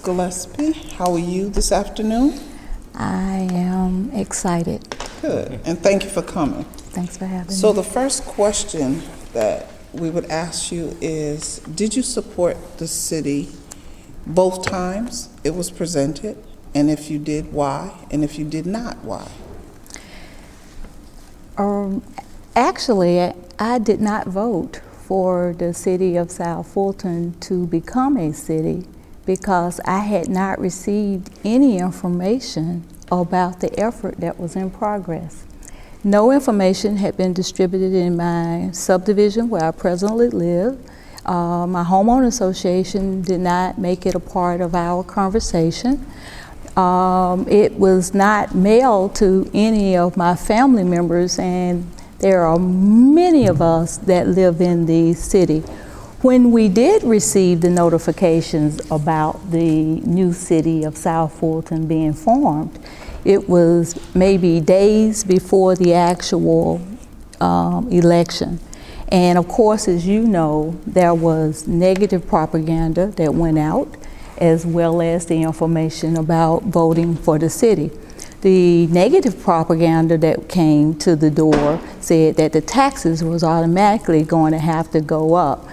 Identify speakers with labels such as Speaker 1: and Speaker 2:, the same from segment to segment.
Speaker 1: Gillespie. How are you this afternoon?
Speaker 2: I am excited.
Speaker 1: Good, and thank you for coming.
Speaker 2: Thanks for having
Speaker 1: So
Speaker 2: me.
Speaker 1: the first question that we would ask you is, did you support the city both times it was presented? And if you did, why? And if you did not, why?
Speaker 2: Actually, I did not vote for the city of South Fulton to become a city because I had not received any information about the effort that was in progress. No information had been distributed in my subdivision where I presently live. My homeowner association did not make it a part of our conversation. It was not mailed to any of my family members, and there are many of us that live in the city. When we did receive the notifications about the new city of South Fulton being formed, it was maybe days before the actual election. And of course, as you know, there was negative propaganda that went out, as well as the information about voting for the city. The negative propaganda that came to the door said that the taxes was automatically going to have to go up.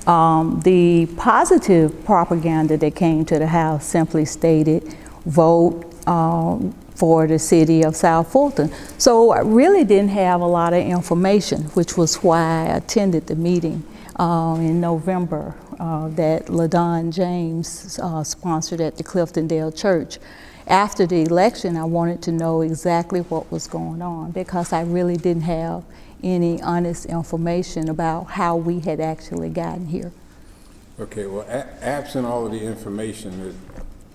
Speaker 2: The positive propaganda that came to the House simply stated, vote for the city of South Fulton. So I really didn't have a lot of information, which was why I attended the meeting in November that LaDon James sponsored at the Cliftondale Church. After the election, I wanted to know exactly what was going on because I really didn't have any honest information about how we had actually gotten here.
Speaker 3: Okay, well, absent all of the information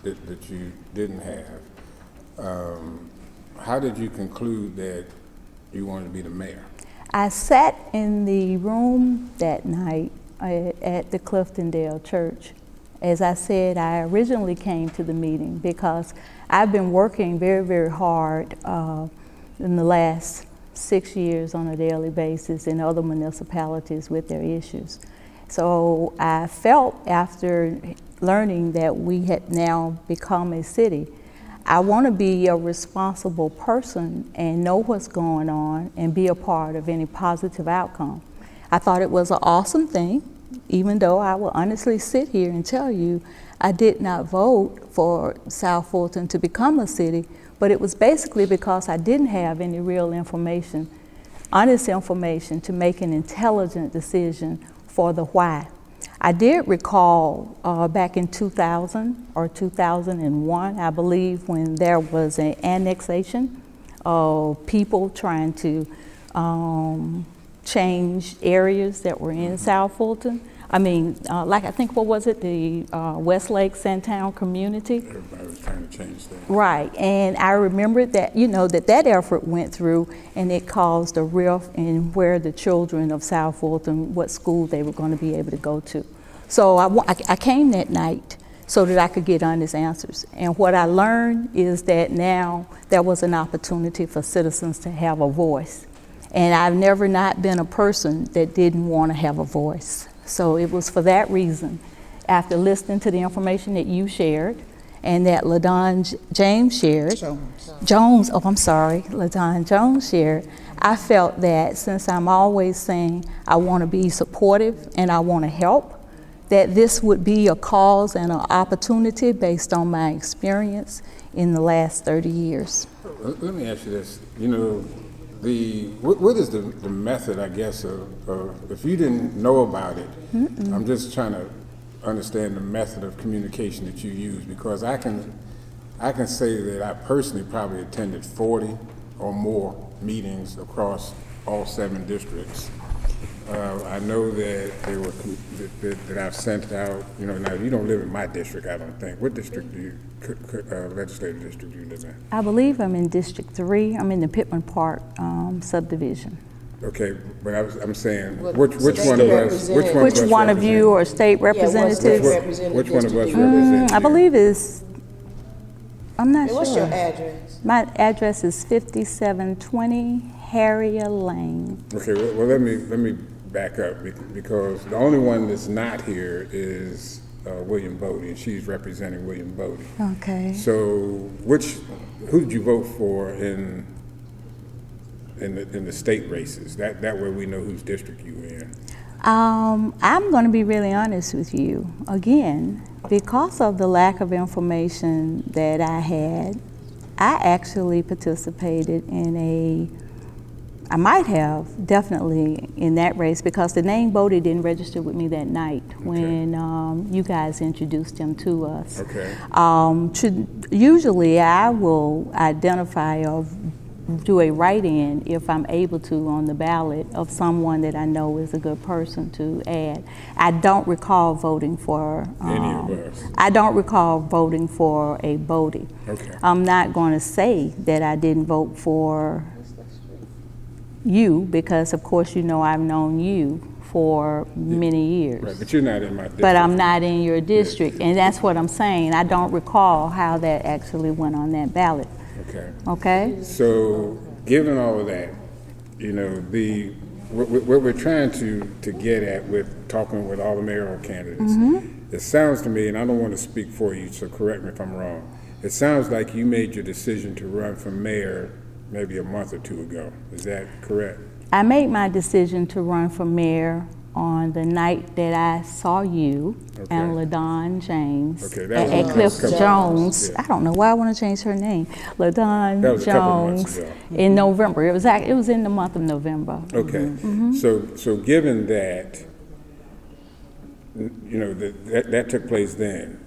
Speaker 3: that you didn't have, how did you conclude that you wanted to be the mayor?
Speaker 2: I sat in the room that night at the Cliftondale Church. As I said, I originally came to the meeting because I've been working very, very hard in the last 6 years on a daily basis in other municipalities with their issues. So I felt after learning that we had now become a city, I want to be a responsible person and know what's going on and be a part of any positive outcome. I thought it was an awesome thing, even though I will honestly sit here and tell you I did not vote for South Fulton to become a city, but it was basically because I didn't have any real information, honest information to make an intelligent decision for the why. I did recall back in 2000 or 2001, I believe, when there was an annexation of people trying to change areas that were in South Fulton. I mean, like I think, what was it, the Westlake Sandtown community?
Speaker 3: Everybody was trying to change things.
Speaker 2: Right, and I remember that, you know, that effort went through and it caused a rift in where the children of South Fulton, what school they were going to be able to go to. So I came that night so that I could get honest answers. And what I learned is that now there was an opportunity for citizens to have a voice. And I've never not been a person that didn't want to have a voice. So it was for that reason, after listening to the information that you shared and that LaDon James shared, LaDon Jones shared, I felt that since I'm always saying I want to be supportive and I want to help, that this would be a cause and an opportunity based on my experience in the last 30 years.
Speaker 3: Let me ask you this, you know, what is the method, I guess, of if you didn't know about it, I'm just trying to understand the method of communication that you use, because I can say that I personally probably attended 40 or more meetings across all 7 districts. I know that they were that I've sent out. You know, now you don't live in my district, I don't think. What district do you, legislative district do you live in?
Speaker 2: I believe I'm in District 3. I'm in the Pittman Park subdivision.
Speaker 3: Okay, but I'm saying,
Speaker 4: Well,
Speaker 3: which
Speaker 2: Which one of you are state representatives?
Speaker 3: Which one of us represents
Speaker 2: I believe is, I'm not sure.
Speaker 4: What's your address?
Speaker 2: My address is 5720 Harrier Lane.
Speaker 3: Okay, well let me back up, because the only one that's not here is William Bodie, and she's representing William Bodie.
Speaker 2: Okay.
Speaker 3: So, who did you vote for in the state races? That way we know whose district you were in.
Speaker 2: I'm going to be really honest with you. Again, because of the lack of information that I had, I actually participated I might have definitely in that race, because the name Bodie didn't register with me that night when you guys introduced him to us.
Speaker 3: Okay.
Speaker 2: Usually I will identify or do a write-in if I'm able to on the ballot of someone that I know is a good person to add. I don't recall voting for
Speaker 3: any of us.
Speaker 2: I don't recall voting for a Bodie.
Speaker 3: Okay.
Speaker 2: I'm not going to say that I didn't vote for you, because of course you know I've known you for many years.
Speaker 3: Right, but you're not in my district.
Speaker 2: But I'm not in your district, and that's what I'm saying. I don't recall how that actually went on that ballot.
Speaker 3: Okay.
Speaker 2: Okay?
Speaker 3: So, given all of that, you know, what we're trying to get at with talking with all the mayoral candidates, it sounds to me, and I don't want to speak for you, so correct me if I'm wrong, it sounds like you made your decision to run for mayor maybe a month or two ago. Is that correct?
Speaker 2: I made my decision to run for mayor on the night that I saw you and LaDon James at Cliff Jones.
Speaker 3: Yeah.
Speaker 2: I don't know why I want to change her name. LaDon
Speaker 3: That was a couple months
Speaker 2: Jones
Speaker 3: ago.
Speaker 2: in November. It was in the month of November.
Speaker 3: Okay. So given that, you know, that took place then,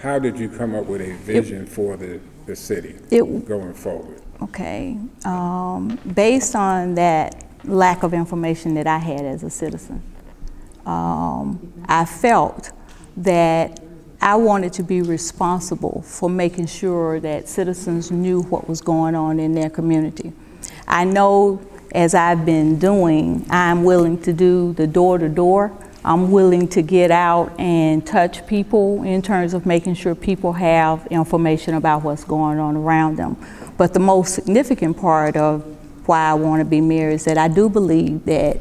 Speaker 3: how did you come up with a vision for the city going forward?
Speaker 2: Okay. Based on that lack of information that I had as a citizen, I felt that I wanted to be responsible for making sure that citizens knew what was going on in their community. I know, as I've been doing, I'm willing to do the door-to-door. I'm willing to get out and touch people in terms of making sure people have information about what's going on around them. But the most significant part of why I want to be mayor is that I do believe that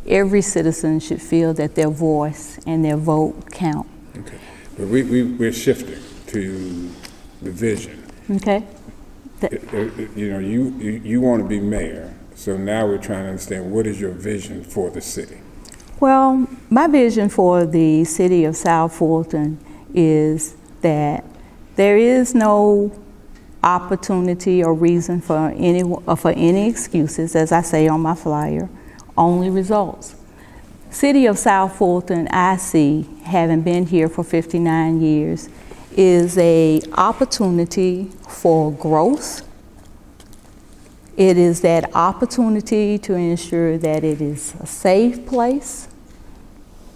Speaker 2: every citizen should feel that their voice and their vote count.
Speaker 3: Okay. But we're shifting to the vision.
Speaker 2: Okay.
Speaker 3: You know, you want to be mayor, so now we're trying to understand, what is your vision for the city?
Speaker 2: Well, my vision for the city of South Fulton is that there is no opportunity or reason for any excuses, as I say on my flyer, only results. City of South Fulton, I see, having been here for 59 years, is a opportunity for growth. It is that opportunity to ensure that it is a safe place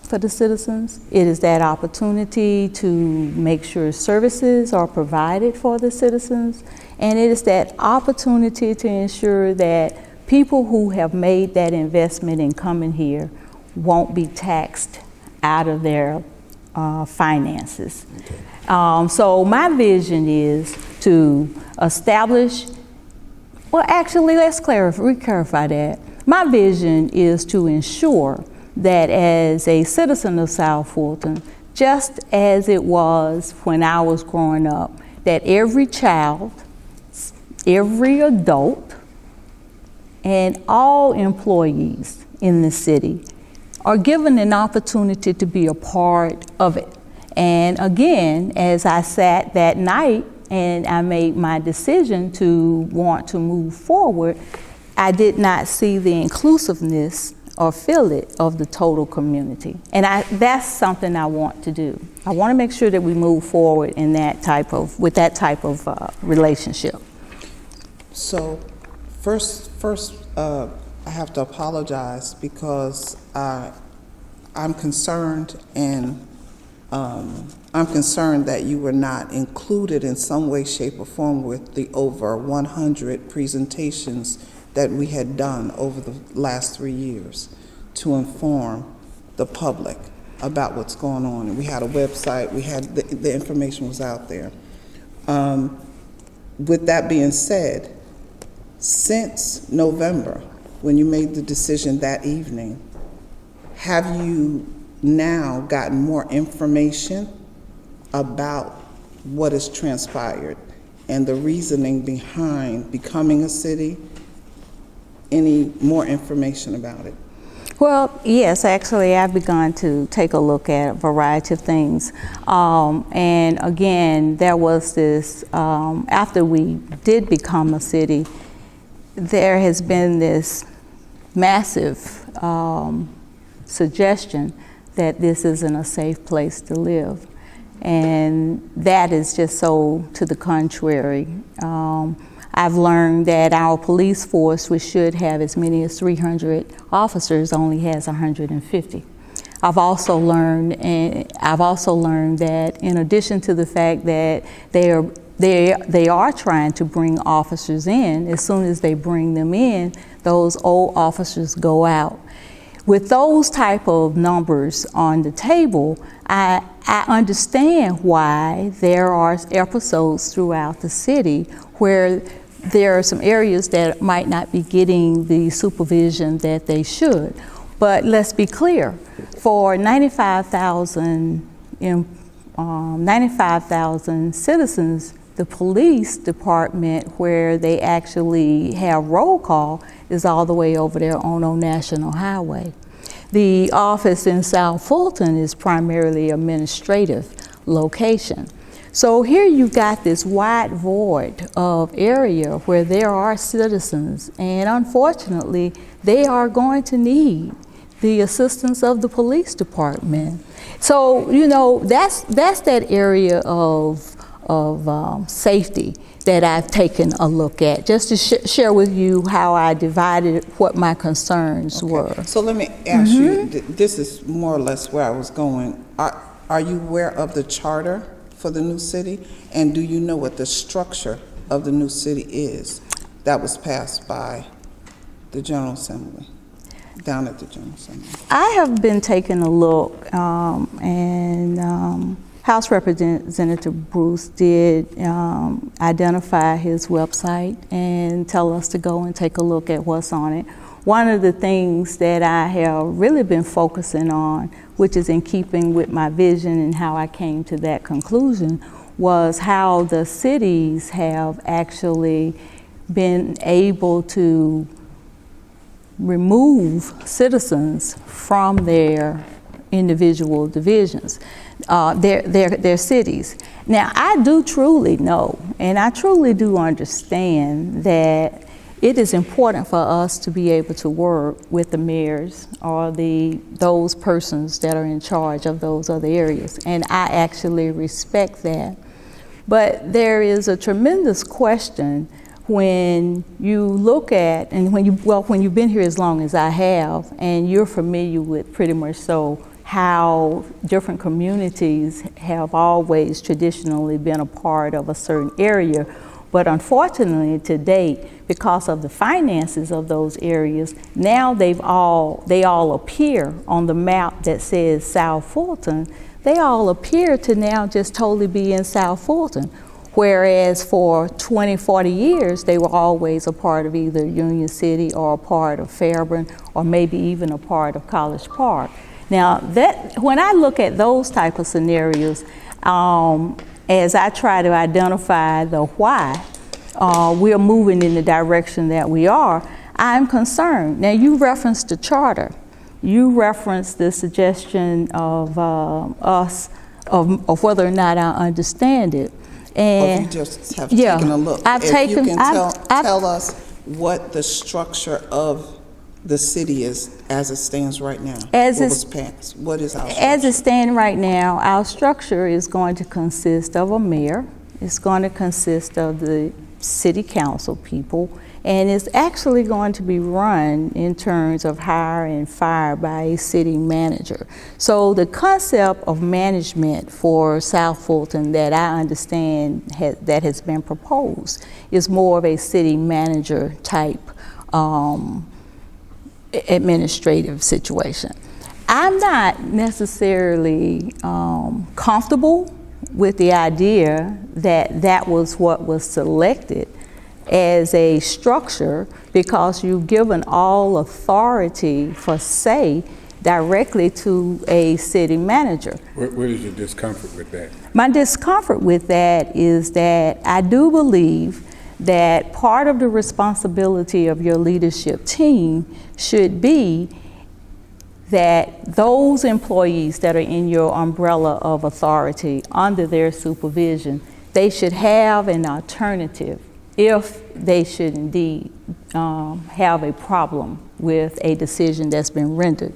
Speaker 2: for the citizens. It is that opportunity to make sure services are provided for the citizens. And it is that opportunity to ensure that people who have made that investment in coming here won't be taxed out of their finances. So my vision is to establish, well, actually, let's clarify that. My vision is to ensure that as a citizen of South Fulton, just as it was when I was growing up, that every child, every adult, and all employees in the city are given an opportunity to be a part of it. And again, as I sat that night and I made my decision to want to move forward, I did not see the inclusiveness or feel it of the total community. And that's something I want to do. I want to make sure that we move forward in with that type of relationship.
Speaker 1: So first, I have to apologize because I'm concerned that you were not included in some way, shape, or form with the over 100 presentations that we had done over the last 3 years to inform the public about what's going on. And we had a website, we had the information was out there. With that being said, since November, when you made the decision that evening, have you now gotten more information about what has transpired and the reasoning behind becoming a city? Any more information about it?
Speaker 2: Well, yes, actually, I've begun to take a look at a variety of things. And again, there was this, after we did become a city, there has been this massive suggestion that this isn't a safe place to live. And that is just so to the contrary. I've learned that our police force, which should have as many as 300 officers, only has 150. I've also learned that in addition to the fact that they are trying to bring officers in, as soon as they bring them in, those old officers go out. With those type of numbers on the table, I understand why there are episodes throughout the city where there are some areas that might not be getting the supervision that they should. But let's be clear, for 95,000 citizens, the police department, where they actually have roll call, is all the way over there on National Highway. The office in South Fulton is primarily administrative location. So here you've got this wide void of area where there are citizens, and unfortunately, they are going to need the assistance of the police department. So, you know, that's that area of safety that I've taken a look at, just to share with you how I divided what my concerns were.
Speaker 1: So let me ask you, this is more or less where I was going. Are you aware of the charter for the new city? And do you know what the structure of the new city is that was passed by the General Assembly, down at the General Assembly?
Speaker 2: I have been taking a look, and House Representative Bruce did identify his website and tell us to go and take a look at what's on it. One of the things that I have really been focusing on, which is in keeping with my vision and how I came to that conclusion, was how the cities have actually been able to remove citizens from their individual divisions, their cities. Now, I do truly know, and I truly do understand that it is important for us to be able to work with the mayors or those persons that are in charge of those other areas, and I actually respect that. But there is a tremendous question when you look at, and when you've been here as long as I have, and you're familiar with pretty much so how different communities have always traditionally been a part of a certain area, but unfortunately to date, because of the finances of those areas, now they all appear on the map that says South Fulton. They all appear to now just totally be in South Fulton, whereas for 20, 40 years, they were always a part of either Union City or a part of Fairburn, or maybe even a part of College Park. Now, when I look at those type of scenarios, as I try to identify the why we're moving in the direction that we are, I'm concerned. Now, you referenced the charter. You referenced the suggestion of of whether or not I understand it. And
Speaker 1: you just have taken a look. If you can tell us what the structure of the city is as it stands right now. What was passed? What is our structure?
Speaker 2: As it stands right now, our structure is going to consist of a mayor. It's going to consist of the city council people, and it's actually going to be run in terms of hire and fire by a city manager. So the concept of management for South Fulton that I understand that has been proposed is more of a city manager type administrative situation. I'm not necessarily comfortable with the idea that that was what was selected as a structure, because you've given all authority for say directly to a city manager.
Speaker 3: What is your discomfort with that?
Speaker 2: My discomfort with that is that I do believe that part of the responsibility of your leadership team should be that those employees that are in your umbrella of authority under their supervision, they should have an alternative if they should indeed have a problem with a decision that's been rendered.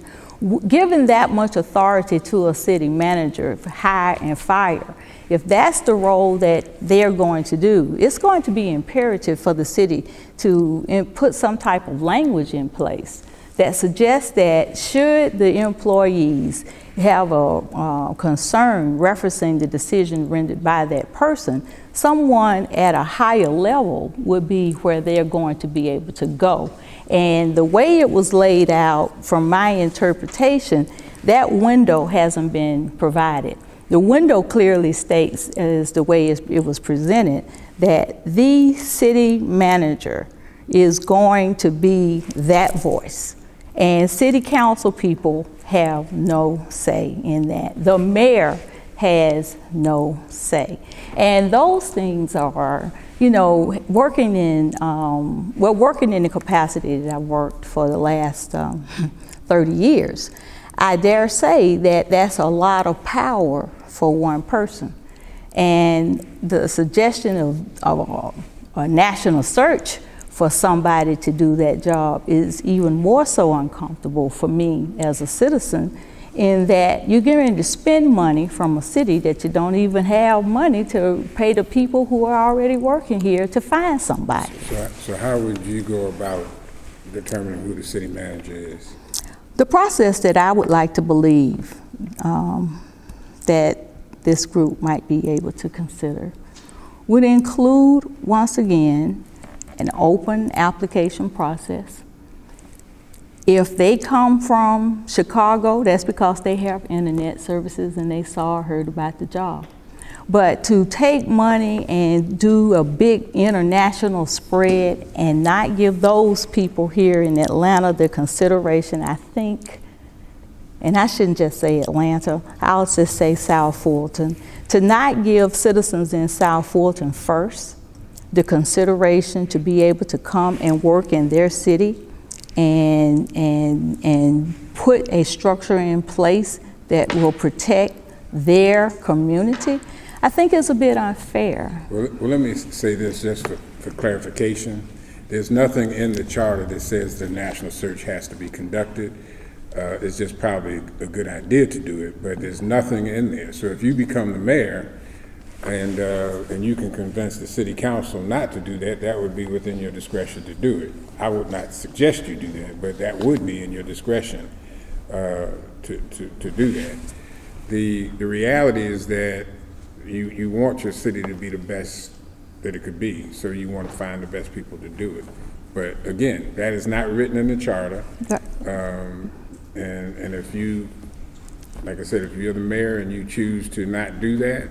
Speaker 2: Given that much authority to a city manager, hire and fire, if that's the role that they're going to do, it's going to be imperative for the city to put some type of language in place that suggests that should the employees have a concern referencing the decision rendered by that person, someone at a higher level would be where they're going to be able to go. And the way it was laid out, from my interpretation, that window hasn't been provided. The window clearly states, as the way it was presented, that the city manager is going to be that voice. And city council people have no say in that. The mayor has no say. And those things are, you know, working in the capacity that I've worked for the last 30 years, I dare say that that's a lot of power for one person. And the suggestion of a national search for somebody to do that job is even more so uncomfortable for me as a citizen, in that you're going to spend money from a city that you don't even have money to pay the people who are already working here to find somebody.
Speaker 3: So how would you go about determining who the city manager is?
Speaker 2: The process that I would like to believe that this group might be able to consider would include, once again, an open application process. If they come from Chicago, that's because they have internet services and they saw or heard about the job. But to take money and do a big international spread and not give those people here in Atlanta the consideration, I think, and I shouldn't just say Atlanta, I'll just say South Fulton, to not give citizens in South Fulton first the consideration to be able to come and work in their city and put a structure in place that will protect their community, I think is a bit unfair.
Speaker 3: Well, let me say this just for clarification. There's nothing in the charter that says the national search has to be conducted. It's just probably a good idea to do it, but there's nothing in there. So if you become the mayor and you can convince the city council not to do that, that would be within your discretion to do it. I would not suggest you do that, but that would be in your discretion to do that. The reality is that you want your city to be the best that it could be, so you want to find the best people to do it. But again, that is not written in the charter. And if you, like I said, if you're the mayor and you choose to not do that,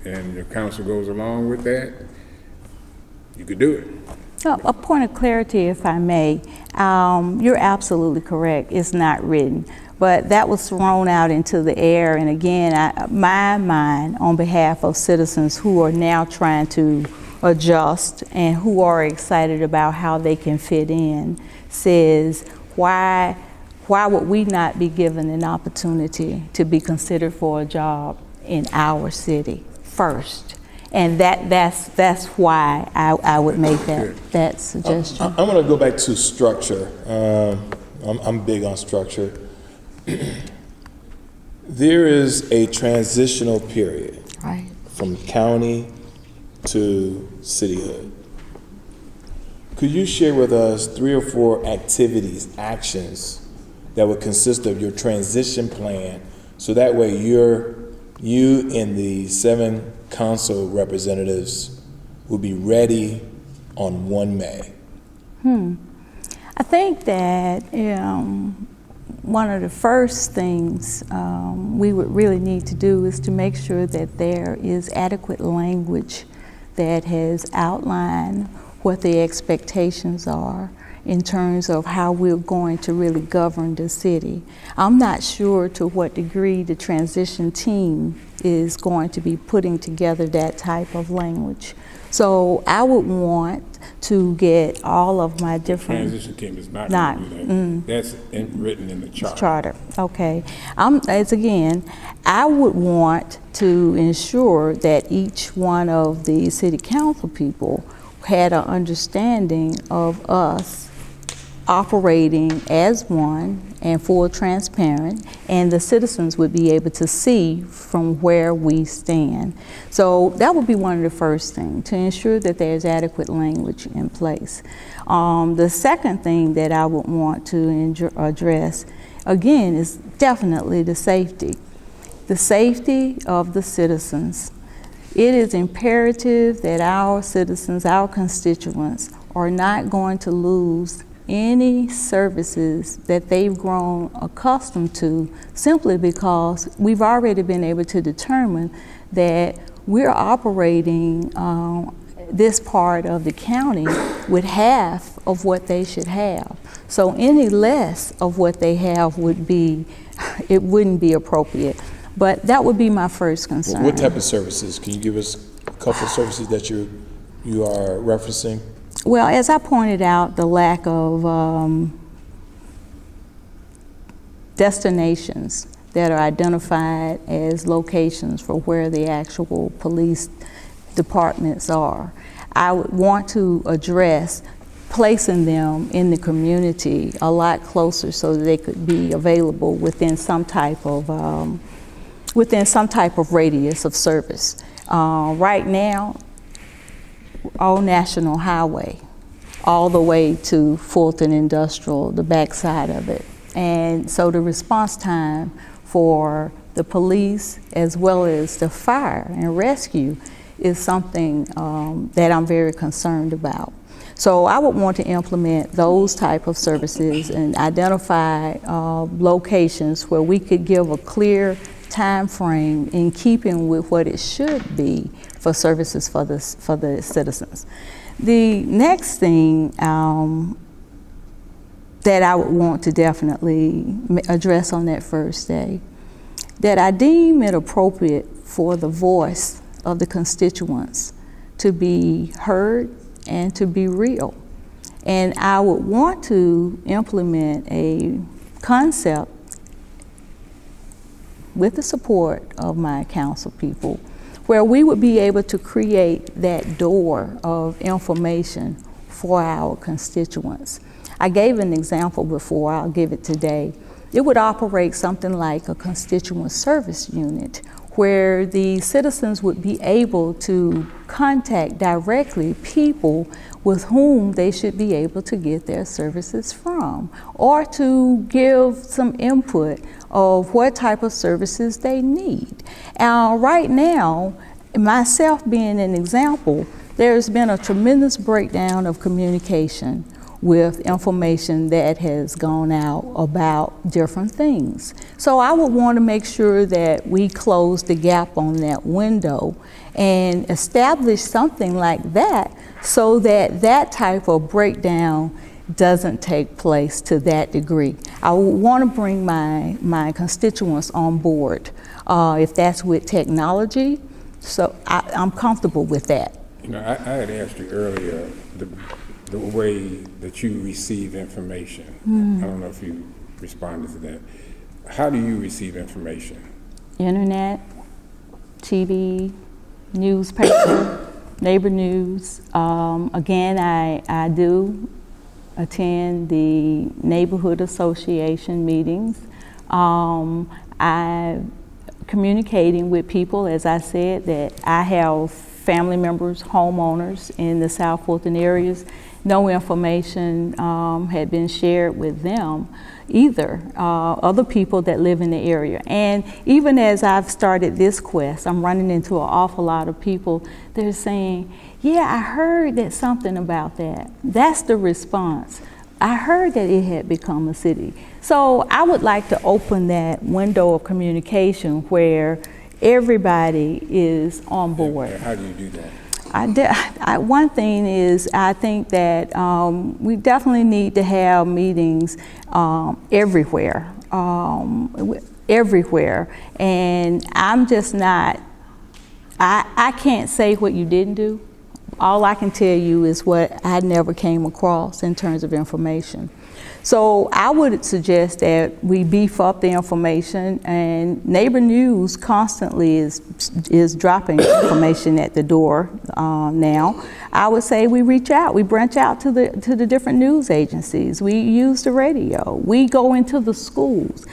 Speaker 3: and your council goes along with that, you could do it.
Speaker 2: A point of clarity, if I may. You're absolutely correct. It's not written. But that was thrown out into the air. And again, my mind, on behalf of citizens who are now trying to adjust and who are excited about how they can fit in, says, why would we not be given an opportunity to be considered for a job in our city first? And that's why I would make that suggestion.
Speaker 4: I'm going to go back to structure. I'm big on structure. There is a transitional period,
Speaker 2: Right.
Speaker 4: from county to cityhood. Could you share with us 3 or 4 activities, actions that would consist of your transition plan, so that way you and the 7 council representatives will be ready on 1 May?
Speaker 2: I think that one of the first things we would really need to do is to make sure that there is adequate language that has outlined what the expectations are in terms of how we're going to really govern the city. I'm not sure to what degree the transition team is going to be putting together that type of language. So I would want to get all of my different...
Speaker 3: Transition team is not going to do that. That's written in the charter.
Speaker 2: Okay. As again, I would want to ensure that each one of the city council people had an understanding of us operating as one and full transparent, and the citizens would be able to see from where we stand. So that would be one of the first things, to ensure that there's adequate language in place. The second thing that I would want to address, again, is definitely the safety. The safety of the citizens. It is imperative that our citizens, our constituents, are not going to lose any services that they've grown accustomed to, simply because we've already been able to determine that we're operating this part of the county with half of what they should have. So any less of what they have wouldn't be appropriate. But that would be my first concern.
Speaker 4: What type of services? Can you give us a couple of services that you are referencing?
Speaker 2: Well, as I pointed out, the lack of destinations that are identified as locations for where the actual police departments are. I would want to address placing them in the community a lot closer so that they could be available within some type of radius of service. Right now, Old National Highway, all the way to Fulton Industrial, the backside of it. And so the response time for the police as well as the fire and rescue is something that I'm very concerned about. So I would want to implement those type of services and identify locations where we could give a clear time frame in keeping with what it should be for services for the citizens. The next thing that I would want to definitely address on that first day, that I deem it appropriate for the voice of the constituents to be heard and to be real. And I would want to implement a concept with the support of my council people, where we would be able to create that door of information for our constituents. I gave an example before, I'll give it today. It would operate something like a constituent service unit, where the citizens would be able to contact directly people with whom they should be able to get their services from, or to give some input of what type of services they need. Right now, myself being an example, there's been a tremendous breakdown of communication with information that has gone out about different things. So I would want to make sure that we close the gap on that window and establish something like that so that that type of breakdown doesn't take place to that degree. I would want to bring my constituents on board if that's with technology, so I'm comfortable with that.
Speaker 3: You know, I had asked you earlier the way that you receive information. I don't know if you responded to that. How do you receive information?
Speaker 2: Internet, TV, newspaper, neighbor news. Again, I do attend the neighborhood association meetings. I'm communicating with people, as I said, that I have family members, homeowners in the South Fulton areas. No information had been shared with them either, other people that live in the area. And even as I've started this quest, I'm running into an awful lot of people that are saying, yeah, I heard that something about that. That's the response. I heard that it had become a city. So I would like to open that window of communication where everybody is on board.
Speaker 3: How do you do that?
Speaker 2: One thing is, I think that we definitely need to have meetings everywhere, everywhere. And I'm just not, I can't say what you didn't do. All I can tell you is what I never came across in terms of information. So I would suggest that we beef up the information, and Neighbor News constantly is dropping information at the door now. I would say we reach out, we branch out to the different news agencies. We use the radio. We go into the schools.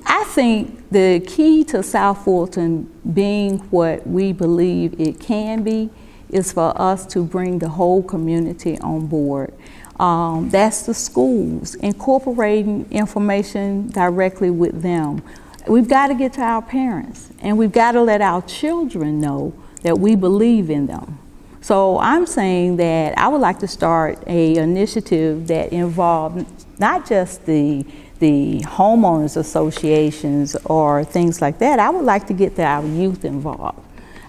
Speaker 2: I think the key to South Fulton being what we believe it can be is for us to bring the whole community on board. That's the schools, incorporating information directly with them. We've got to get to our parents, and we've got to let our children know that we believe in them. So I'm saying that I would like to start an initiative that involved not just the homeowners associations or things like that. I would like to get our youth involved.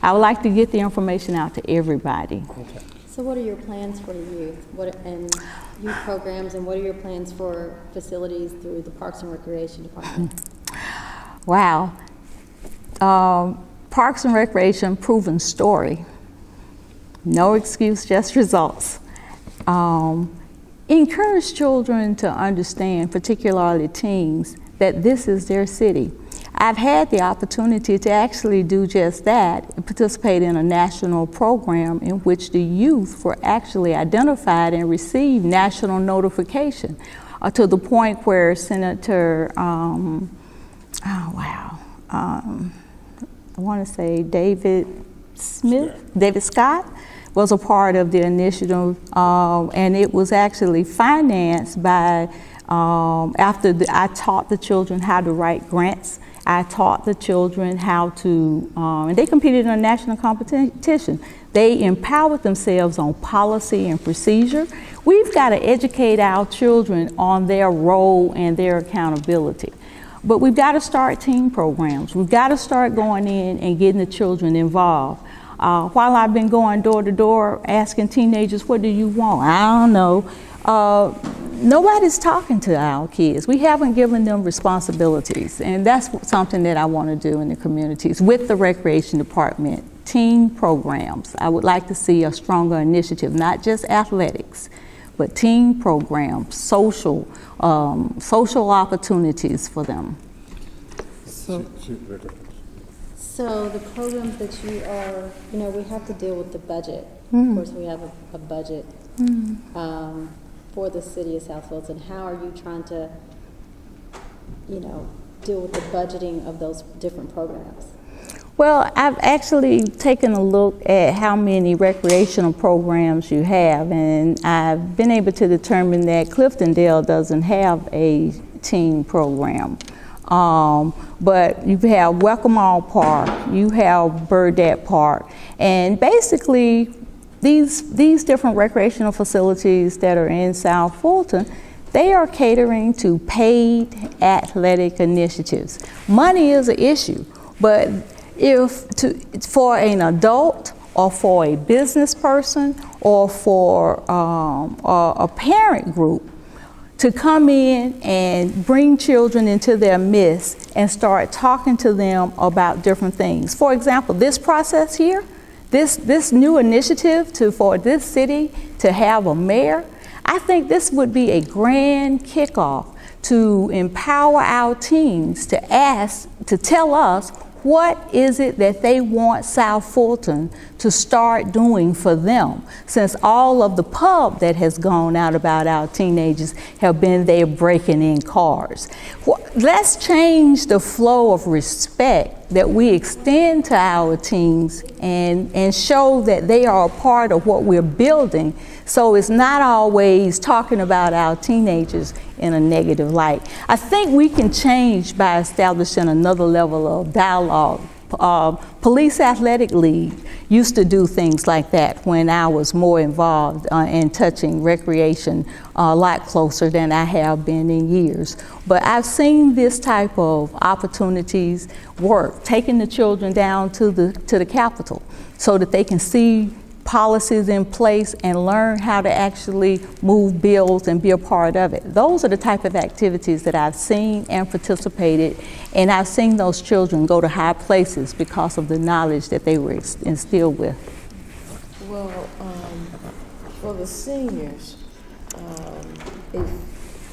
Speaker 2: I would like to get the information out to everybody.
Speaker 5: Okay. So what are your plans for the youth and youth programs, and what are your plans for facilities through the Parks and Recreation Department?
Speaker 2: Wow. Parks and Recreation, proven story. No excuse, just results. Encourage children to understand, particularly teens, that this is their city. I've had the opportunity to actually do just that, participate in a national program in which the youth were actually identified and received national notification to the point where Senator, I want to say David Scott was a part of the initiative, and it was actually financed by, I taught the children how to write grants. I taught the children how to, and they competed in a national competition. They empowered themselves on policy and procedure. We've got to educate our children on their role and their accountability. But we've got to start team programs. We've got to start going in and getting the children involved. While I've been going door to door asking teenagers, what do you want? I don't know. Nobody's talking to our kids. We haven't given them responsibilities, and that's something that I want to do in the communities with the Recreation Department. Teen programs. I would like to see a stronger initiative, not just athletics, but teen programs, social opportunities for them.
Speaker 5: So the programs that you are, we have to deal with the budget. Of course, we have a budget. For the city of South Fulton. How are you trying to, deal with the budgeting of those different programs?
Speaker 2: Well, I've actually taken a look at how many recreational programs you have, and I've been able to determine that Cliftondale doesn't have a teen program. But you have Welcome All Park, you have Burdette Park, and basically these different recreational facilities that are in South Fulton, they are catering to paid athletic initiatives. Money is an issue, but for an adult or for a business person or for a parent group to come in and bring children into their midst and start talking to them about different things. For example, this process here, this new initiative for this city to have a mayor, I think this would be a grand kickoff to empower our teens to tell us what is it that they want South Fulton to start doing for them, since all of the pub that has gone out about our teenagers have been there breaking in cars. Let's change the flow of respect that we extend to our teens and show that they are a part of what we're building, so it's not always talking about our teenagers in a negative light. I think we can change by establishing another level of dialogue. Police Athletic League used to do things like that when I was more involved in touching recreation a lot closer than I have been in years. But I've seen this type of opportunities work, taking the children down to the Capitol so that they can see policies in place and learn how to actually move bills and be a part of it. Those are the type of activities that I've seen and participated, and I've seen those children go to high places because of the knowledge that they were instilled with.
Speaker 6: Well, for the seniors,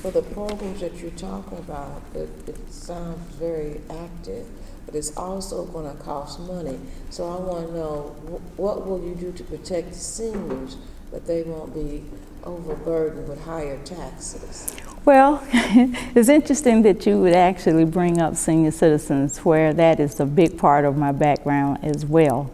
Speaker 6: for the programs that you're talking about, it sounds very active, but it's also going to cost money. So I want to know, what will you do to protect the seniors that they won't be overburdened with higher taxes?
Speaker 2: Well, it's interesting that you would actually bring up senior citizens, where that is a big part of my background as well.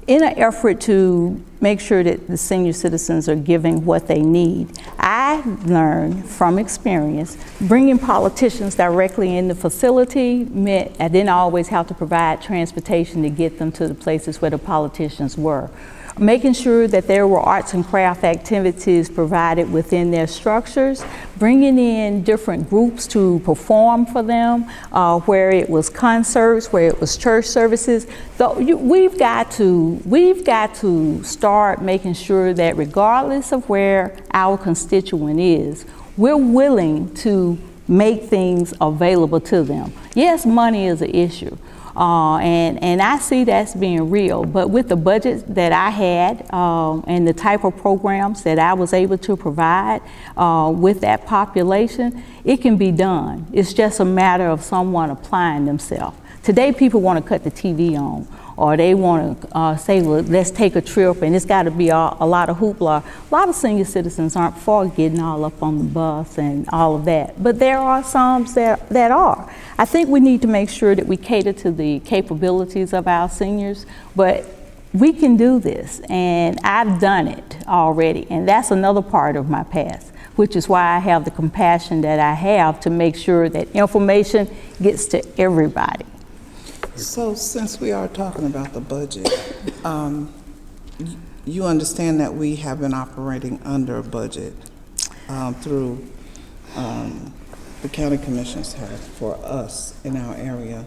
Speaker 2: In an effort to make sure that the senior citizens are giving what they need, I learned from experience bringing politicians directly in the facility meant I didn't always have to provide transportation to get them to the places where the politicians were. Making sure that there were arts and craft activities provided within their structures, bringing in different groups to perform for them, where it was concerts, where it was church services. So we've got to start making sure that regardless of where our constituent is, we're willing to make things available to them. Yes, money is an issue. And I see that's being real, but with the budget that I had and the type of programs that I was able to provide with that population, it can be done. It's just a matter of someone applying themselves. Today people want to cut the TV on, or they want to say, well, let's take a trip, and it's got to be a lot of hoopla. A lot of senior citizens aren't for getting all up on the bus and all of that, but there are some that are. I think we need to make sure that we cater to the capabilities of our seniors, but we can do this, and I've done it already, and that's another part of my past, which is why I have the compassion that I have to make sure that information gets to everybody.
Speaker 1: So since we are talking about the budget, you understand that we have been operating under a budget through the county commissions have for us in our area.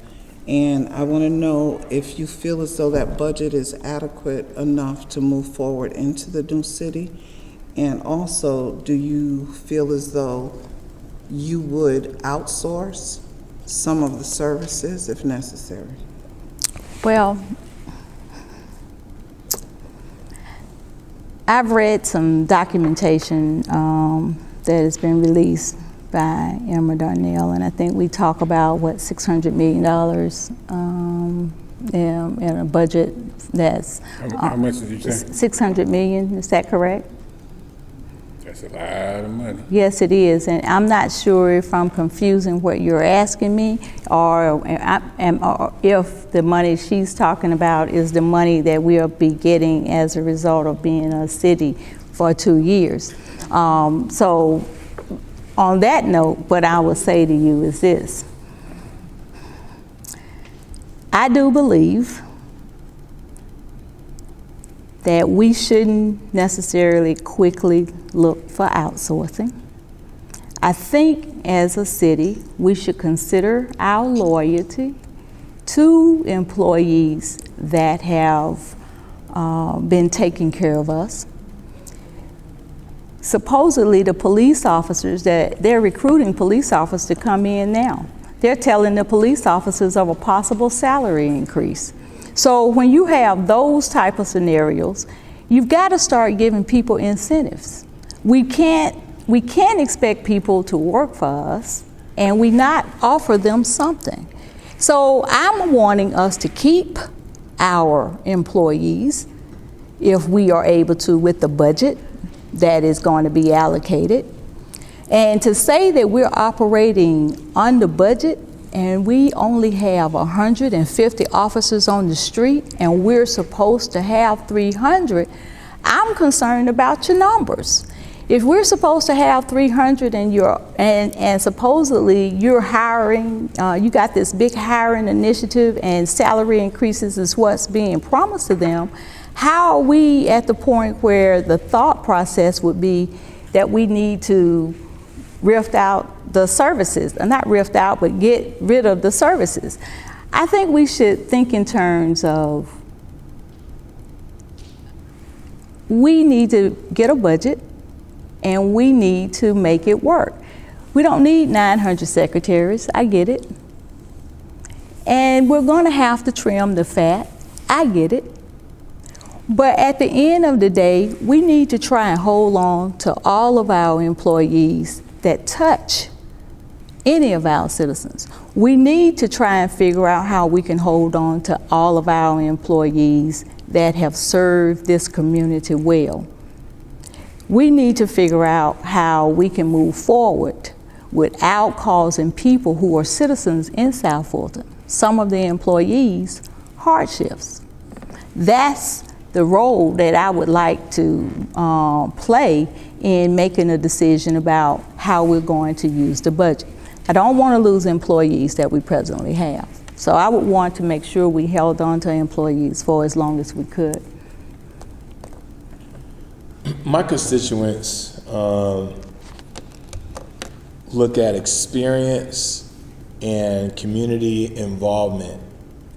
Speaker 1: And I want to know if you feel as though that budget is adequate enough to move forward into the new city. And also, do you feel as though you would outsource some of the services if necessary?
Speaker 2: Well, I've read some documentation that has been released by Emma Darnell, and I think we talk about $600 million in a budget that's
Speaker 3: How much did you say?
Speaker 2: $600 million. Is that correct?
Speaker 3: That's a lot of money.
Speaker 2: Yes, it is, and I'm not sure if I'm confusing what you're asking me, or if the money she's talking about is the money that we'll be getting as a result of being a city for 2 years. So on that note, what I will say to you is this. I do believe that we shouldn't necessarily quickly look for outsourcing. I think as a city, we should consider our loyalty to employees that have been taking care of us. Supposedly the police officers, that they're recruiting police officers to come in now. They're telling the police officers of a possible salary increase. So when you have those type of scenarios, you've got to start giving people incentives. We can't expect people to work for us and we not offer them something. So I'm wanting us to keep our employees if we are able to with the budget that is going to be allocated. And to say that we're operating under budget and we only have 150 officers on the street and we're supposed to have 300, I'm concerned about your numbers. If we're supposed to have 300 and supposedly you're hiring, you got this big hiring initiative and salary increases is what's being promised to them, how are we at the point where the thought process would be that we need to rift out the services, not rift out, but get rid of the services? I think we should think in terms of we need to get a budget and we need to make it work. We don't need 900 secretaries, I get it. And we're gonna have to trim the fat, I get it. But at the end of the day, we need to try and hold on to all of our employees that touch any of our citizens. We need to try and figure out how we can hold on to all of our employees that have served this community well. We need to figure out how we can move forward without causing people who are citizens in South Fulton, some of the employees, hardships. That's the role that I would like to play in making a decision about how we're going to use the budget. I don't want to lose employees that we presently have. So I would want to make sure we held on to employees for as long as we could.
Speaker 4: My constituents look at experience and community involvement,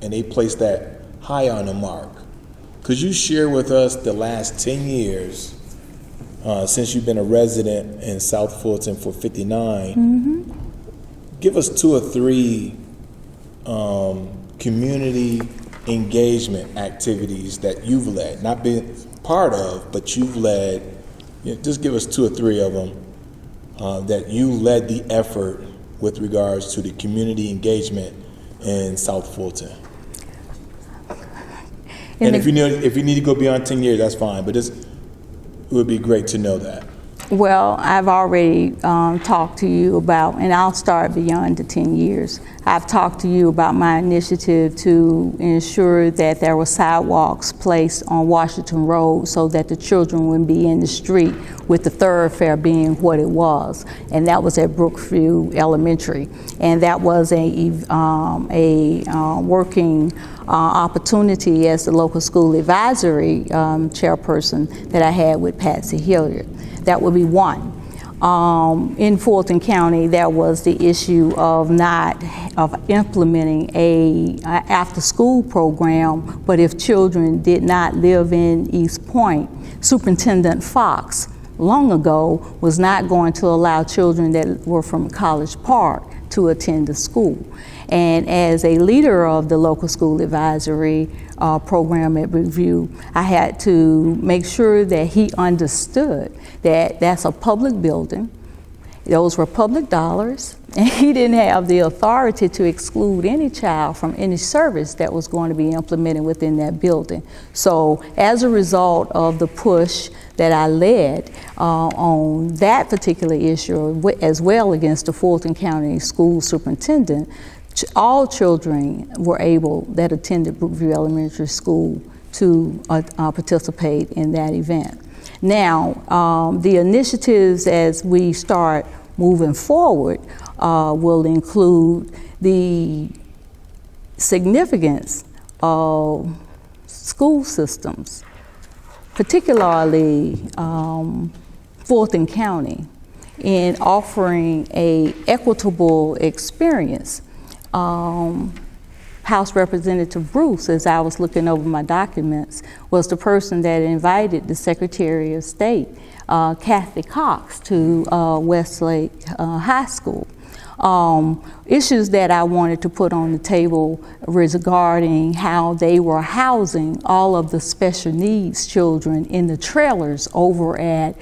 Speaker 4: and they place that high on the mark. Could you share with us the last 10 years, since you've been a resident in South Fulton for 59, give us 2 or 3 community engagement activities that you've led, not been part of, but you've led. Just give us 2 or 3 of them that you led the effort with regards to the community engagement in South Fulton. And if you need to go beyond 10 years, that's fine, but it would be great to know that.
Speaker 2: Well, I've already talked to you about, and I'll start beyond the 10 years. I've talked to you about my initiative to ensure that there were sidewalks placed on Washington Road so that the children wouldn't be in the street, with the thoroughfare being what it was. And that was at Brookview Elementary. And that was a working opportunity as the local school advisory chairperson that I had with Patsy Hilliard. That would be one. In Fulton County, there was the issue of implementing a after-school program, but if children did not live in East Point, Superintendent Fox long ago was not going to allow children that were from College Park to attend the school. And as a leader of the local school advisory program at Brookview, I had to make sure that he understood that that's a public building. Those were public dollars, and he didn't have the authority to exclude any child from any service that was going to be implemented within that building. So as a result of the push that I led on that particular issue, as well against the Fulton County school superintendent, all children were able that attended Brookview Elementary School to participate in that event. Now, the initiatives as we start moving forward will include the significance of school systems, particularly Fulton County, in offering an equitable experience. House Representative Bruce, as I was looking over my documents, was the person that invited the Secretary of State, Kathy Cox, to Westlake High School. Issues that I wanted to put on the table regarding how they were housing all of the special needs children in the trailers over at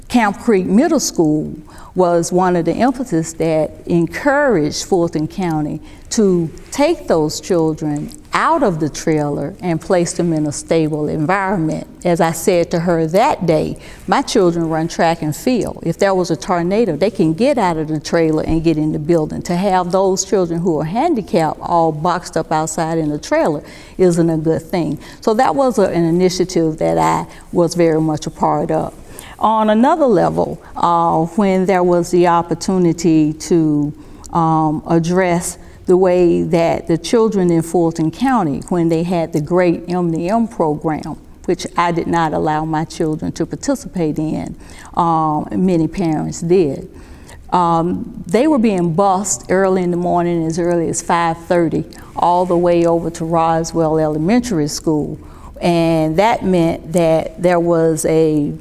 Speaker 2: Camp Creek Middle School was one of the impetus that encouraged Fulton County to take those children out of the trailer and place them in a stable environment. As I said to her that day, my children run track and field. If there was a tornado, they can get out of the trailer and get in the building. To have those children who are handicapped all boxed up outside in the trailer isn't a good thing. So that was an initiative that I was very much a part of. On another level, when there was the opportunity to address the way that the children in Fulton County, when they had the great M&M program, which I did not allow my children to participate in, many parents did. They were being bused early in the morning, as early as 5:30, all the way over to Roswell Elementary School. And that meant that there was a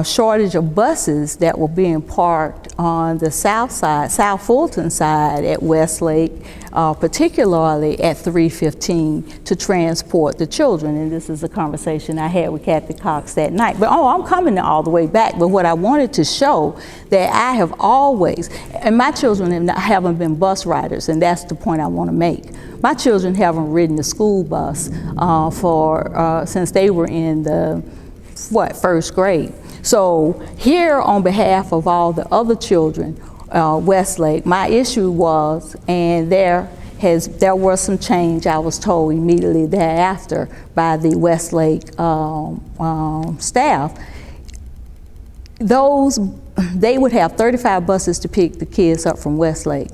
Speaker 2: shortage of buses that were being parked on the south side, South Fulton side at Westlake, particularly at 315 to transport the children. And this is a conversation I had with Kathy Cox that night. But I'm coming all the way back. But what I wanted to show that I have always, and my children haven't been bus riders, and that's the point I want to make. My children haven't ridden the school bus since they were in the first grade. So here, on behalf of all the other children, Westlake, my issue was, and there was some change, I was told immediately thereafter by the Westlake staff. They would have 35 buses to pick the kids up from Westlake.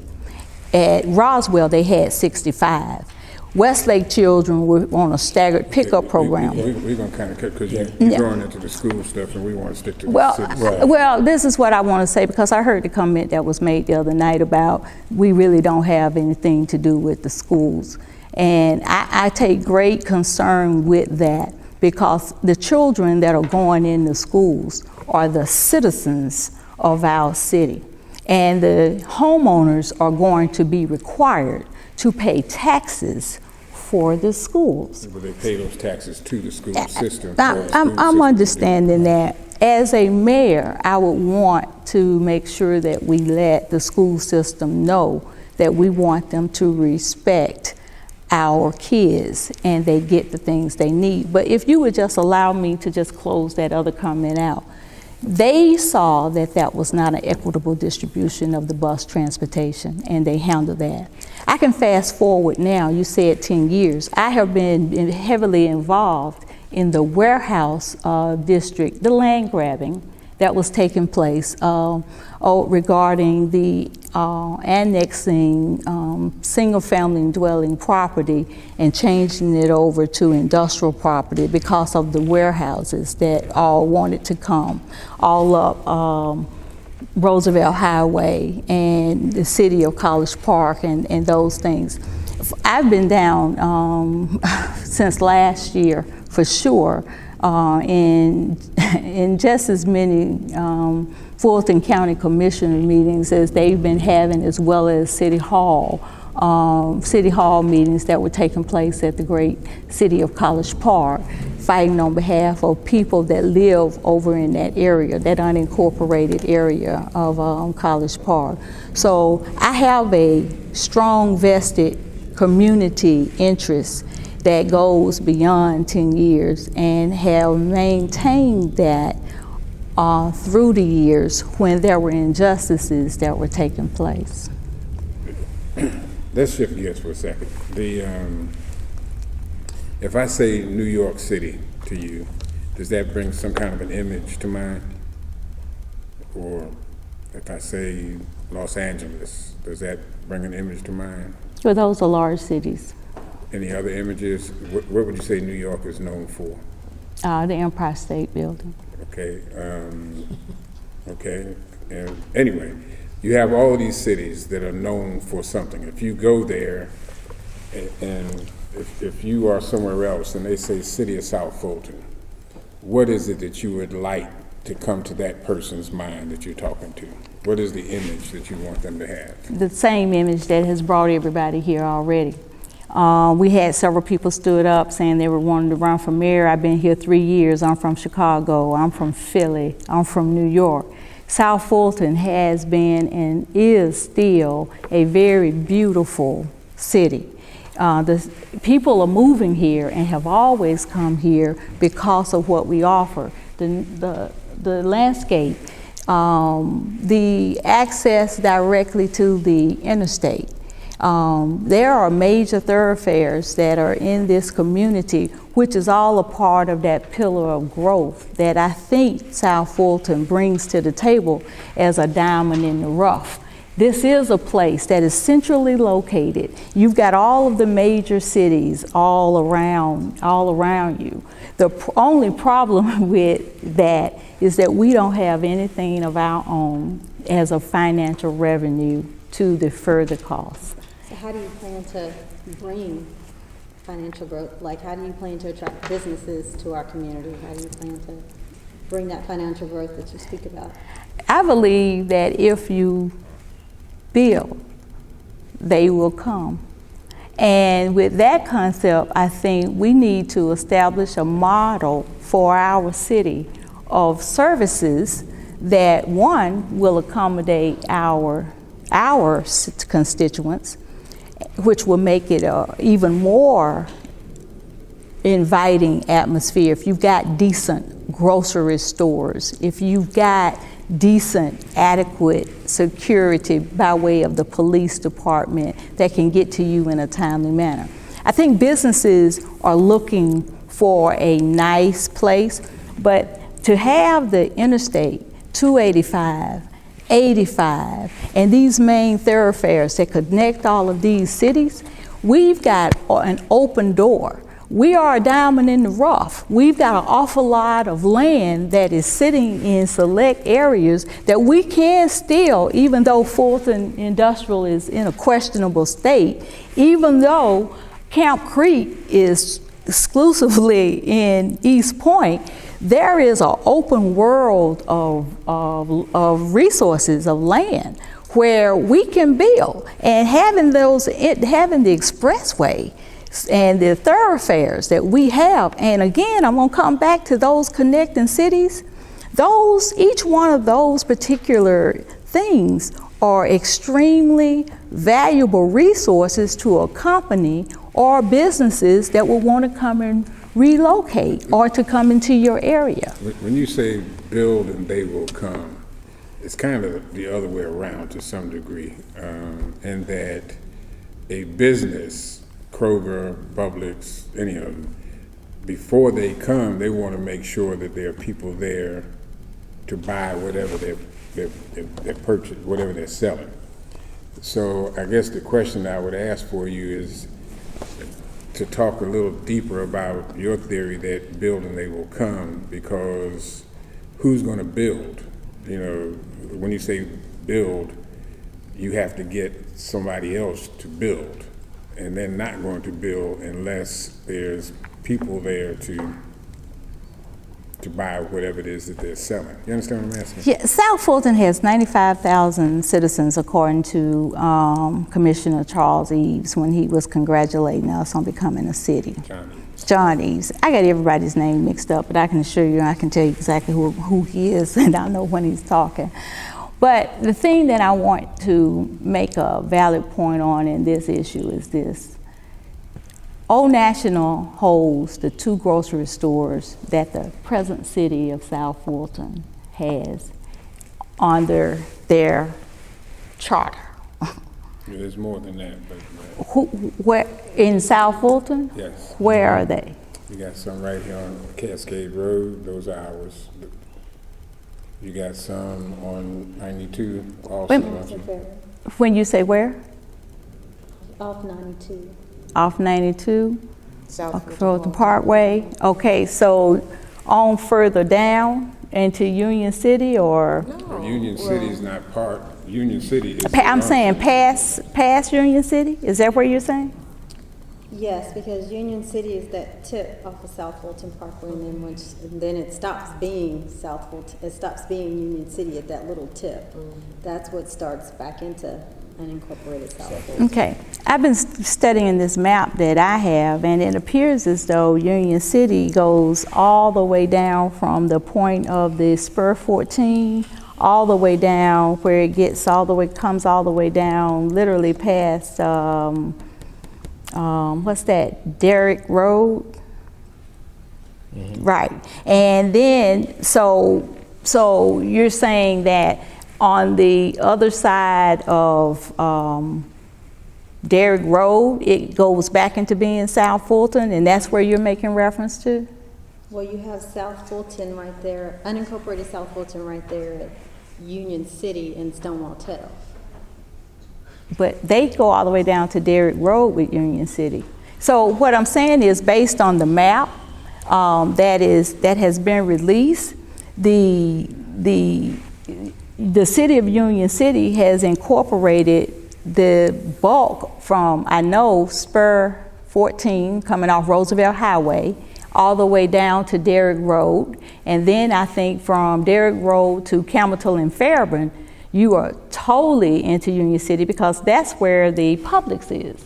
Speaker 2: At Roswell, they had 65. Westlake children were on a staggered pickup program.
Speaker 3: We're going to kind of cut, because you're going into the school stuff, and we want to stick to the city.
Speaker 2: Well, this is what I want to say, because I heard the comment that was made the other night about we really don't have anything to do with the schools. And I take great concern with that, because the children that are going in the schools are the citizens of our city. And the homeowners are going to be required to pay taxes for the schools.
Speaker 3: But they pay those taxes to the school system.
Speaker 2: I'm understanding that. As a mayor, I would want to make sure that we let the school system know that we want them to respect our kids and they get the things they need. But if you would just allow me to just close that other comment out. They saw that that was not an equitable distribution of the bus transportation, and they handled that. I can fast forward now, you said 10 years. I have been heavily involved in the warehouse district, the land grabbing that was taking place regarding the annexing single-family dwelling property and changing it over to industrial property because of the warehouses that all wanted to come all up Roosevelt Highway and the city of College Park and those things. I've been down since last year for sure in just as many Fulton County Commissioner meetings as they've been having, as well as City Hall meetings that were taking place at the great city of College Park, fighting on behalf of people that live over in that area, that unincorporated area of College Park. So I have a strong vested community interest that goes beyond 10 years and have maintained that through the years when there were injustices that were taking place.
Speaker 3: Let's shift gears for a second. If I say New York City to you, does that bring some kind of an image to mind? Or if I say Los Angeles, does that bring an image to mind?
Speaker 2: Well, those are large cities.
Speaker 3: Any other images? What would you say New York is known for?
Speaker 2: The Empire State Building.
Speaker 3: Okay. Okay. And anyway, you have all of these cities that are known for something. If you go there, and if you are somewhere else and they say City of South Fulton, what is it that you would like to come to that person's mind that you're talking to? What is the image that you want them to have? The
Speaker 2: same image that has brought everybody here already. We had several people stood up saying they were wanting to run for mayor. I've been here 3 years. I'm from Chicago. I'm from Philly. I'm from New York. South Fulton has been and is still a very beautiful city. The people are moving here and have always come here because of what we offer. The landscape, the access directly to the interstate. There are major thoroughfares that are in this community, which is all a part of that pillar of growth that I think South Fulton brings to the table as a diamond in the rough. This is a place that is centrally located. You've got all of the major cities all around you. The only problem with that is that we don't have anything of our own as a financial revenue to defer the costs.
Speaker 5: how do you plan to bring financial growth? Like, how do you plan to attract businesses to our community? How do you plan to bring that financial growth that you speak about?
Speaker 2: I believe that if you build, they will come. And with that concept, I think we need to establish a model for our city of services that, one, will accommodate our constituents, which will make it a even more inviting atmosphere. If you've got decent grocery stores, if you've got decent, adequate security by way of the police department that can get to you in a timely manner. I think businesses are looking for a nice place, but to have the interstate 285, 85, and these main thoroughfares that connect all of these cities, we've got an open door. We are a diamond in the rough. We've got an awful lot of land that is sitting in select areas that we can still, even though Fulton Industrial is in a questionable state, even though Camp Creek is exclusively in East Point, there is an open world of resources, of land, where we can build. And having the expressway and the thoroughfares that we have, and again, I'm gonna come back to those connecting cities, each one of those particular things are extremely valuable resources to a company or businesses that will want to come and relocate or to come into your area.
Speaker 3: When you say build and they will come, it's kind of the other way around to some degree, in that a business, Kroger, Publix, any of them, before they come, they want to make sure that there are people there to buy whatever they're purchasing, whatever they're selling. So I guess the question I would ask for you is to talk a little deeper about your theory that build and they will come, because who's going to build? You know, when you say build, you have to get somebody else to build. And they're not going to build unless there's people there to buy whatever it is that they're selling. You understand what I'm asking?
Speaker 2: Yeah, South Fulton has 95,000 citizens, according to Commissioner Charles Eves when he was congratulating us on becoming a city. John Eves. I got everybody's name mixed up, but I can assure you, I can tell you exactly who he is, and I know when he's talking. But the thing that I want to make a valid point on in this issue is this. Old National holds the 2 grocery stores that the present city of South Fulton has under their charter.
Speaker 3: Yeah, there's more than that, but
Speaker 2: Where in South Fulton?
Speaker 3: yes.
Speaker 2: Where are they?
Speaker 3: You got some right here on Cascade Road, those are ours. You got some on 92 also.
Speaker 2: When you say where?
Speaker 5: Off 92.
Speaker 2: Off 92?
Speaker 6: South
Speaker 2: Fulton Parkway? Okay, so on further down into Union City, or?
Speaker 3: No, Union City is not part, Union City is.
Speaker 2: I'm saying past Union City? Is that where you're saying?
Speaker 5: Yes, because Union City is that tip off of South Fulton Parkway, and then it stops being South Fulton. It stops being Union City at that little tip. That's what starts back into unincorporated South Fulton.
Speaker 2: Okay, I've been studying this map that I have, and it appears as though Union City goes all the way down from the point of the Spur 14 all the way down where it comes all the way down, literally past. What's that? Derrick Road? Mm-hmm. Right. And then, so you're saying that on the other side of Derrick Road, it goes back into being South Fulton, and that's where you're making reference to?
Speaker 5: Well, you have South Fulton right there, unincorporated South Fulton right there at Union City and Stonewall Tell.
Speaker 2: But they go all the way down to Derrick Road with Union City. So what I'm saying is, based on the map that has been released, the city of Union City has incorporated the bulk from, I know, Spur 14 coming off Roosevelt Highway all the way down to Derrick Road, and then I think from Derrick Road to Campbellton and Fairburn, you are totally into Union City because that's where the Publix is.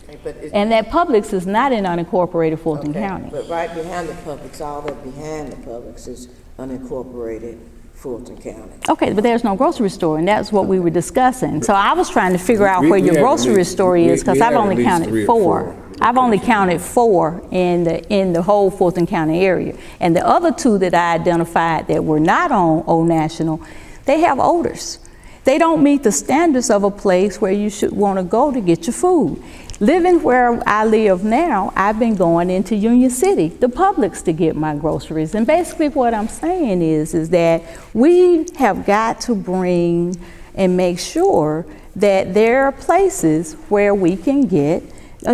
Speaker 2: And that Publix is not in unincorporated Fulton County.
Speaker 6: But right behind the Publix, all that behind the Publix is unincorporated Fulton County.
Speaker 2: Okay, but there's no grocery store, and that's what we were discussing. So I was trying to figure out where your grocery store is, because I've only counted 4. I've only counted 4 in the whole Fulton County area. And the other 2 that I identified that were not on Old National, they have odors. They don't meet the standards of a place where you should want to go to get your food. Living where I live now, I've been going into Union City, the Publix, to get my groceries. And basically what I'm saying is that we have got to bring and make sure that there are places where we can get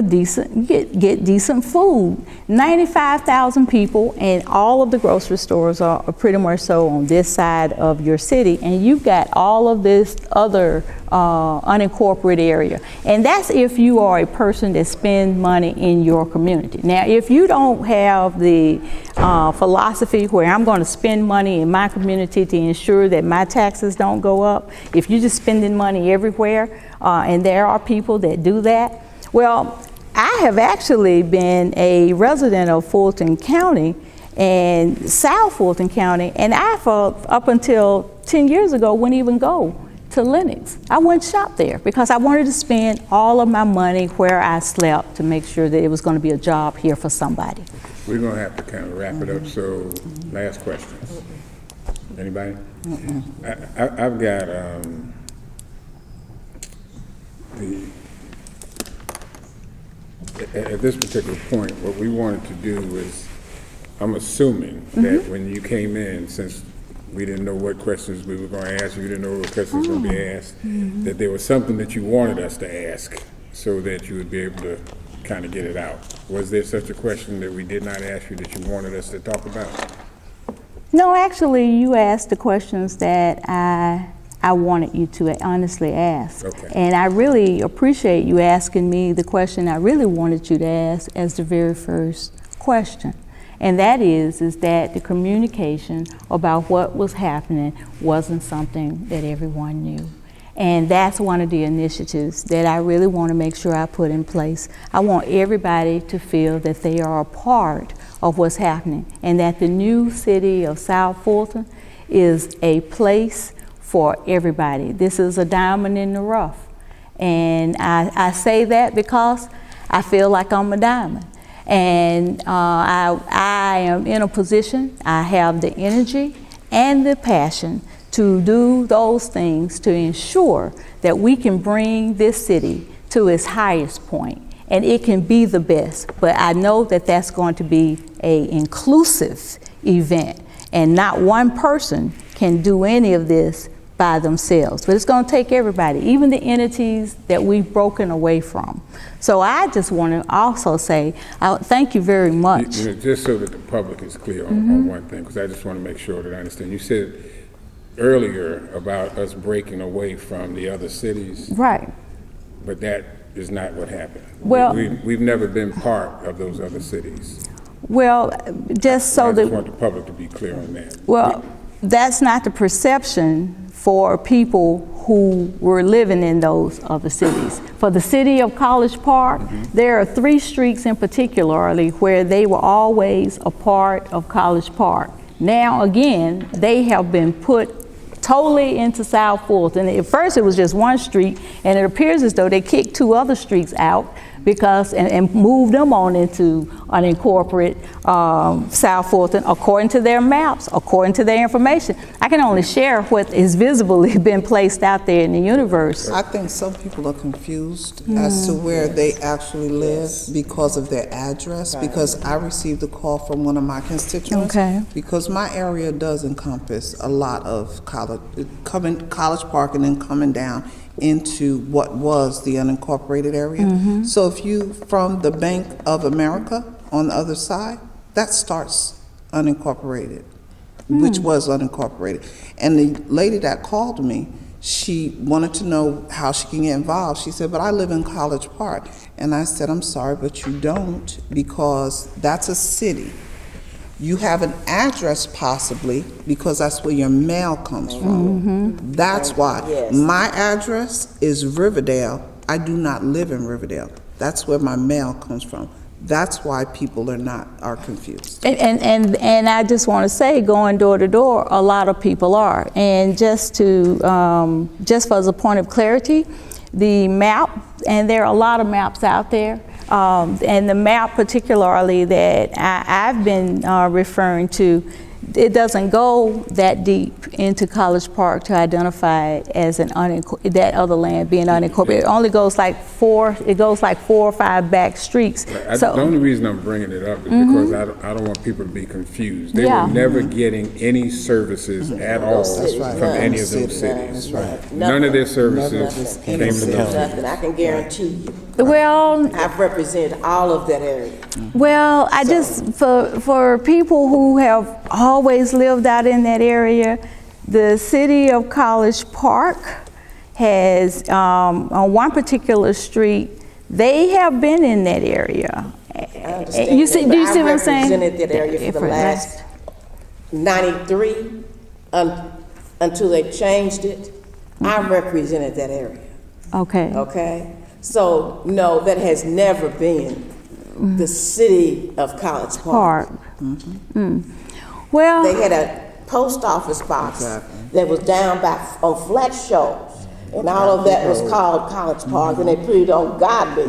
Speaker 2: decent food. 95,000 people, and all of the grocery stores are pretty much so on this side of your city, and you've got all of this other unincorporated area. And that's if you are a person that spends money in your community. Now, if you don't have the philosophy where I'm going to spend money in my community to ensure that my taxes don't go up, if you're just spending money everywhere, and there are people that do that, well, I have actually been a resident of Fulton County and South Fulton County, and I, up until 10 years ago, wouldn't even go to Lenox. I wouldn't shop there because I wanted to spend all of my money where I slept to make sure that it was going to be a job here for somebody.
Speaker 3: We're going to have to kind of wrap it up, so last question. Anybody? I've got at this particular point, what we wanted to do was, I'm assuming that when you came in, since we didn't know what questions we were going to ask, you didn't know what questions were going to be asked, that there was something that you wanted us to ask so that you would be able to kind of get it out. Was there such a question that we did not ask you that you wanted us to talk about?
Speaker 2: No, actually, you asked the questions that I wanted you to honestly ask.
Speaker 3: Okay.
Speaker 2: And I really appreciate you asking me the question I really wanted you to ask as the very first question. And that is that the communication about what was happening wasn't something that everyone knew. And that's one of the initiatives that I really want to make sure I put in place. I want everybody to feel that they are a part of what's happening, and that the new city of South Fulton is a place for everybody. This is a diamond in the rough. And I say that because I feel like I'm a diamond. And I am in a position, I have the energy and the passion to do those things to ensure that we can bring this city to its highest point. And it can be the best, but I know that that's going to be an inclusive event, and not one person can do any of this by themselves, but it's going to take everybody, even the entities that we've broken away from. So I just want to also say, thank you very much.
Speaker 3: Just so that the public is clear on one thing, because I just want to make sure that I understand. You said earlier about us breaking away from the other cities.
Speaker 2: Right.
Speaker 3: But that is not what happened.
Speaker 2: Well,
Speaker 3: we've never been part of those other cities.
Speaker 2: Well, just so that...
Speaker 3: I just want the public to be clear on that.
Speaker 2: Well, that's not the perception for people who were living in those other cities. For the city of College Park, there are 3 streets in particularly where they were always a part of College Park. Now, again, they have been put totally into South Fulton. At first it was just one street, and it appears as though they kicked 2 other streets out because and moved them on into unincorporated South Fulton according to their maps, according to their information. I can only share what is visibly been placed out there in the universe.
Speaker 1: I think some people are confused as to where they actually live because of their address, because I received a call from one of my constituents.
Speaker 2: Okay.
Speaker 1: Because my area does encompass a lot of College Park and then coming down into what was the unincorporated area. So if you, from the Bank of America on the other side, that starts unincorporated, which was unincorporated. And the lady that called me, She wanted to know how she can get involved. She said, but I live in College Park. And I said, I'm sorry, but you don't, because that's a city. You have an address possibly, because that's where your mail comes from. That's why.
Speaker 6: Yes.
Speaker 1: My address is Riverdale. I do not live in Riverdale. That's where my mail comes from. That's why people are confused.
Speaker 2: And I just want to say, going door to door, a lot of people are. And just for as a point of clarity, the map, and there are a lot of maps out there, and the map particularly that I've been referring to, it doesn't go that deep into College Park to identify it as that other land being unincorporated. It only goes like 4 or 5 back streets.
Speaker 3: The only reason I'm bringing it up is because I don't want people to be confused. They were never getting any services at all from any of those cities. None of their services came from those
Speaker 6: Nothing.
Speaker 3: cities.
Speaker 6: I can guarantee you.
Speaker 2: Well,
Speaker 6: I've represented all of that area.
Speaker 2: well, I just, for people who have always lived out in that area, the city of College Park has, on one particular street, they have been in that area.
Speaker 6: I understand.
Speaker 2: You see,
Speaker 6: that,
Speaker 2: do you
Speaker 6: but
Speaker 2: see
Speaker 6: I
Speaker 2: what I'm saying?
Speaker 6: represented that area for the last 93 until they changed it. I represented that area.
Speaker 2: Okay.
Speaker 6: Okay? So, no, that has never been the city of College Park.
Speaker 2: Well,
Speaker 6: They had a post office box that was down by on Flat Shoals, and all of that was called College Park, and they put it on Godby,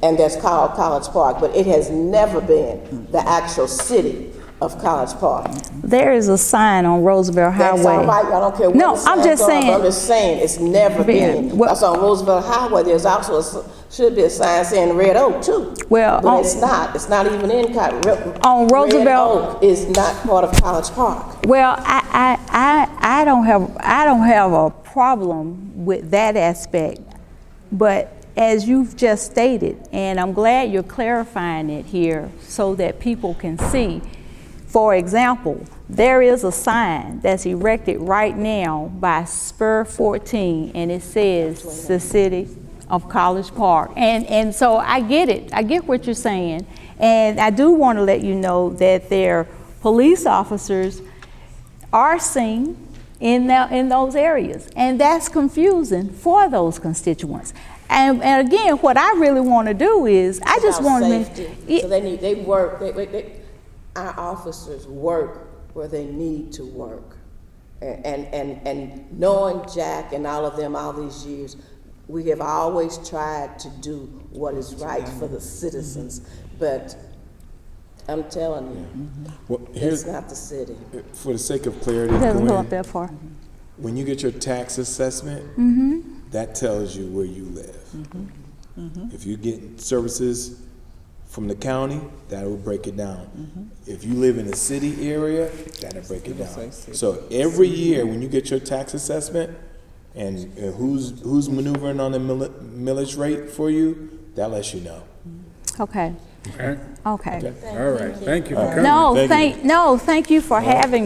Speaker 6: and that's called College Park, but it has never been the actual city of College Park.
Speaker 2: there is a sign on Roosevelt
Speaker 6: That's
Speaker 2: Highway.
Speaker 6: all right, I don't care what
Speaker 2: No,
Speaker 6: the
Speaker 2: I'm
Speaker 6: signs
Speaker 2: just
Speaker 6: are,
Speaker 2: saying-
Speaker 6: but I'm just saying, it's never been.
Speaker 2: Well-
Speaker 6: That's on Roosevelt Highway, there's also, should be a sign saying Red Oak too.
Speaker 2: Well,
Speaker 6: But it's not even in College.
Speaker 2: On Roosevelt-
Speaker 6: Red Oak is not part of College Park.
Speaker 2: Well, I don't have a problem with that aspect, but as you've just stated, and I'm glad you're clarifying it here so that people can see. For example, there is a sign that's erected right now by Spur 14, and it says the city of College Park. And so I get it. I get what you're saying. And I do want to let you know that their police officers are seen in those areas. And that's confusing for those constituents. And again, what I really want to do is, I just
Speaker 6: About
Speaker 2: want to
Speaker 6: safety. So they work, our officers work where they need to work. And knowing Jack and all of them all these years, we have always tried to do what is right for the citizens. But I'm telling you,
Speaker 4: Well,
Speaker 6: it's not the city.
Speaker 4: for the sake of clarity,
Speaker 2: It doesn't go
Speaker 4: Gwen,
Speaker 2: up that far.
Speaker 4: when you get your tax assessment, that tells you where you live. If you get services from the county, that will break it down. If you live in a city area, that'll break it down. So every year when you get your tax assessment and who's maneuvering on the millage rate for you, that lets you know.
Speaker 2: Okay.
Speaker 3: Okay?
Speaker 2: Okay.
Speaker 3: All right, thank you for coming.
Speaker 2: No,
Speaker 4: Thank you.
Speaker 2: thank you for having